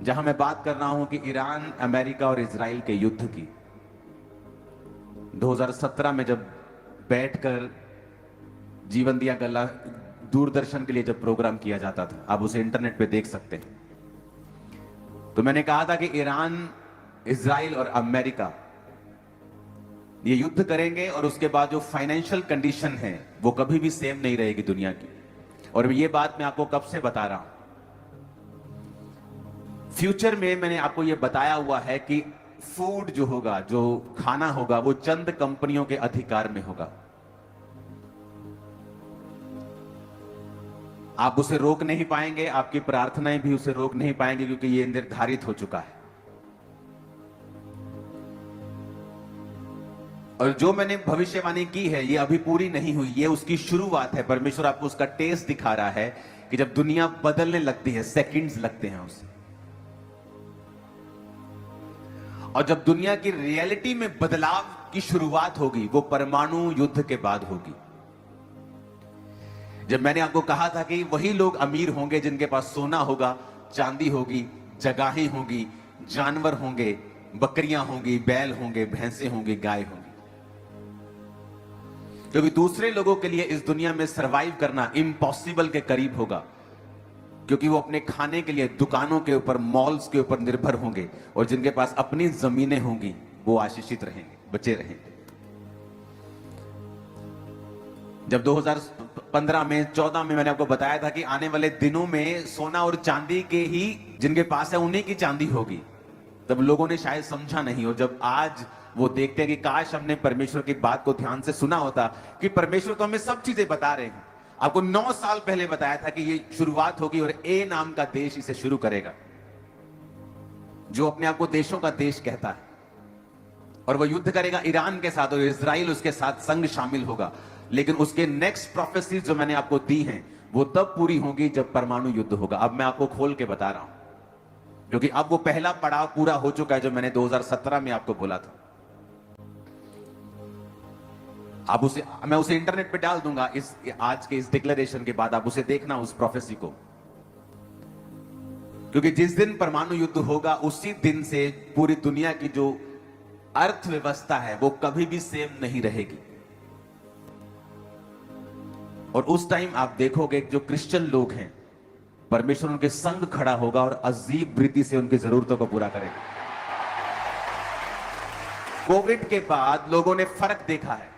जहां मैं बात कर रहा हूं कि ईरान, अमेरिका और इजराइल के युद्ध की 2017 में जब बैठकर जीवन दिया गल्ला दूरदर्शन के लिए जब प्रोग्राम किया जाता था, आप उसे इंटरनेट पे देख सकते हैं। तो मैंने कहा था कि ईरान, इजराइल और अमेरिका ये युद्ध करेंगे और उसके बाद जो फाइनेंशियल कंडीशन है वो कभी भी सेम नहीं रहेगी दुनिया की। और ये बात मैं आपको कब से बता रहा हूं, फ्यूचर में मैंने आपको ये बताया हुआ है कि फूड जो होगा, जो खाना होगा, वो चंद कंपनियों के अधिकार में होगा। आप उसे रोक नहीं पाएंगे, आपकी प्रार्थनाएं भी उसे रोक नहीं पाएंगे, क्योंकि ये निर्धारित हो चुका है। और जो मैंने भविष्यवाणी की है ये अभी पूरी नहीं हुई, ये उसकी शुरुआत है। परमेश्वर आपको उसका टेस्ट दिखा रहा है कि जब दुनिया बदलने लगती है, सेकंड्स लगते हैं उसे, और जब दुनिया की रियलिटी में बदलाव की शुरुआत होगी वो परमाणु युद्ध के बाद होगी। जब मैंने आपको कहा था कि वही लोग अमीर होंगे जिनके पास सोना होगा, चांदी होगी, जगहें होंगी, जानवर होंगे, बकरियां होंगी, बैल होंगे, भैंसे होंगी, गाय होंगी, क्योंकि दूसरे लोगों के लिए इस दुनिया में सरवाइव करना इम्पॉसिबल के करीब होगा, क्योंकि वो अपने खाने के लिए दुकानों के ऊपर, मॉल्स के ऊपर निर्भर होंगे, और जिनके पास अपनी जमीनें होंगी वो आशीषित रहेंगे, बचे रहेंगे। जब 2015 में 14 में मैंने आपको बताया था कि आने वाले दिनों में सोना और चांदी के ही जिनके पास है उन्हीं की चांदी होगी, तब लोगों ने शायद समझा नहीं। और जब आज वो देखते हैं कि काश हमने परमेश्वर की बात को ध्यान से सुना होता, कि परमेश्वर तो हमें सब चीजें बता रहे हैं। आपको 9 साल पहले बताया था कि ये शुरुआत होगी और ए नाम का देश इसे शुरू करेगा, जो अपने आप को देशों का देश कहता है, और वो युद्ध करेगा ईरान के साथ, और इजराइल उसके साथ संग शामिल होगा। लेकिन उसके नेक्स्ट प्रोफेसीज जो मैंने आपको दी हैं वो तब पूरी होंगी जब परमाणु युद्ध होगा। अब मैं आपको खोल के बता रहा हूं, क्योंकि अब वो पहला पड़ाव पूरा हो चुका है जो मैंने 2017 में आपको बोला था। आप उसे, मैं उसे इंटरनेट पे डाल दूंगा इस आज के इस डिक्लेरेशन के बाद, आप उसे देखना उस प्रोफेसी को, क्योंकि जिस दिन परमाणु युद्ध होगा उसी दिन से पूरी दुनिया की जो अर्थव्यवस्था है वो कभी भी सेम नहीं रहेगी। और उस टाइम आप देखोगे जो क्रिश्चियन लोग हैं, परमेश्वर उनके संग खड़ा होगा और अजीब रीति से उनकी जरूरतों को पूरा करेगा। कोविड के बाद लोगों ने फर्क देखा है।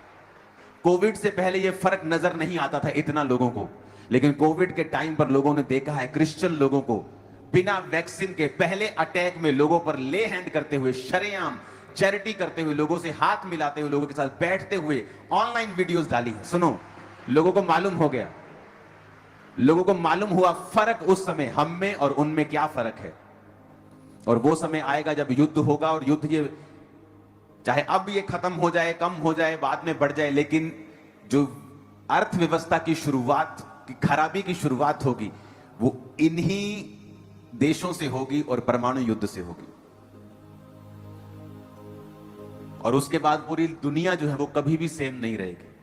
कोविड से पहले यह फर्क नजर नहीं आता था इतना लोगों को, लेकिन कोविड के टाइम पर लोगों ने देखा है क्रिश्चियन लोगों को बिना वैक्सीन के पहले अटैक में लोगों पर ले हैंड करते हुए, शरेआम चैरिटी करते हुए, लोगों से हाथ मिलाते हुए, लोगों के साथ बैठते हुए ऑनलाइन वीडियोस डाली है। सुनो, लोगों को मालूम हो गया, लोगों को मालूम हुआ फर्क उस समय हम में और उनमें क्या फर्क है। और वो समय आएगा जब युद्ध होगा, और युद्ध ये चाहे अब ये खत्म हो जाए, कम हो जाए, बाद में बढ़ जाए, लेकिन जो अर्थव्यवस्था की शुरुआत, की खराबी की शुरुआत होगी वो इन्हीं देशों से होगी और परमाणु युद्ध से होगी। और उसके बाद पूरी दुनिया जो है वो कभी भी सेम नहीं रहेगी।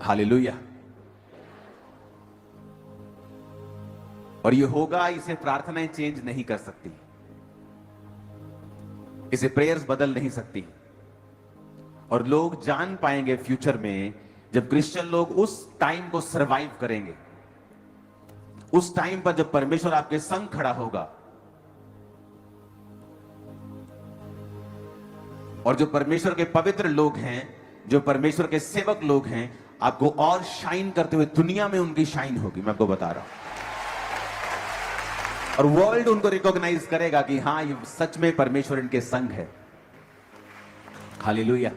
हालेलुया। और ये होगा, इसे प्रार्थनाएं चेंज नहीं कर सकती, इसे प्रेयर्स बदल नहीं सकती। और लोग जान पाएंगे फ्यूचर में, जब क्रिश्चियन लोग उस टाइम को सरवाइव करेंगे, उस टाइम पर जब परमेश्वर आपके संग खड़ा होगा, और जो परमेश्वर के पवित्र लोग हैं, जो परमेश्वर के सेवक लोग हैं, आपको और शाइन करते हुए दुनिया में उनकी शाइन होगी। मैं आपको बता रहा हूं, और वर्ल्ड उनको रिकॉग्नाइज करेगा कि हां, ये सच में परमेश्वर इनके संग है। हालेलुया।